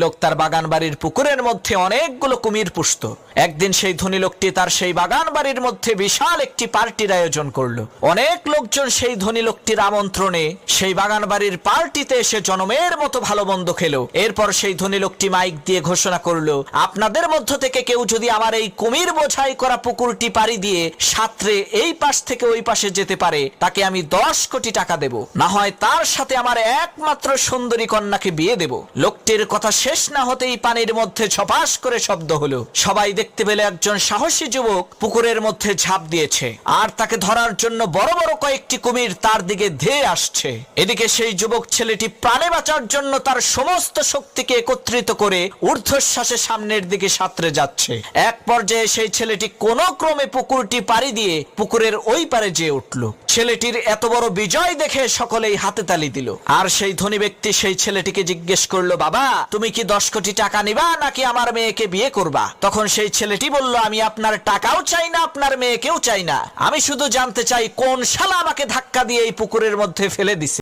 লোক তার বাগান বাড়ির পুকুরের মধ্যে অনেকগুলো কুমির পুষত। একদিন সেই ধনী লোকটি তার সেই বাগান বাড়ির মধ্যে বিশাল একটি পার্টির আয়োজন করলো। অনেক লোকজন সেই ধনী লোকটির আমন্ত্রণে সেই বাগান বাড়ির পার্টিতে এসে জনমের মতো ভালো মন্দ খেলো। এরপর সেই ধনী লোকটি মাইক দিয়ে ঘোষণা করলো, আপনাদের মধ্য থেকে কেউ যদি আমার এই কুমির বোঝাই করা পুকুরটি পাড়ি দিয়ে সাঁতরে এই পাশ থেকে ওই পাশে যেতে পারে, তাকে আমি 10 কোটি টাকা দেব, না হয় তার সাথে আমার একমাত্র সুন্দরী কন্যাকে বিয়ে দেব। লোকটির কথা শেষ না হতেই পানির মধ্যে ছপাস করে শব্দ হলো। সবাই দেখতে পেলে একজন সাহসী যুবক পুকুরের মধ্যে ঝাঁপ দিয়েছে, আর তাকে ধরার জন্য বড় বড় কয়েকটি কুমির তার দিকে ধেয়ে আসছে। এদিকে সেই যুবক ছেলেটি প্রাণে বাঁচার জন্য তার সমস্ত শক্তিকে একত্রিত করে ঊর্ধ্বশ্বাসে সামনের দিকে সাঁতরে যাচ্ছে। এক পর্যায়ে সেই ছেলেটি কোনো ক্রমে পুকুরটি পাড়ি দিয়ে পুকুরের ওই পারে যেয়ে উঠল। ছেলেটির এত বড় বিজয় দেখে সকলেই হাতে তালি দিল। আর সেই ধনী ব্যক্তি সেই ছেলেটিকে জিজ্ঞেস করলো, বাবা তুমি কি 10 কোটি টাকা নিবা নাকি আমার মেয়েকে বিয়ে করবা? তখন সেই ছেলেটি বলল, আমি আপনার টাকাও চাই না, আপনার মেয়েকেও চাই না, আমি শুধু জানতে চাই কোন শালা আমাকে ধাক্কা দিয়ে এই পুকুরের মধ্যে ফেলে দিছে।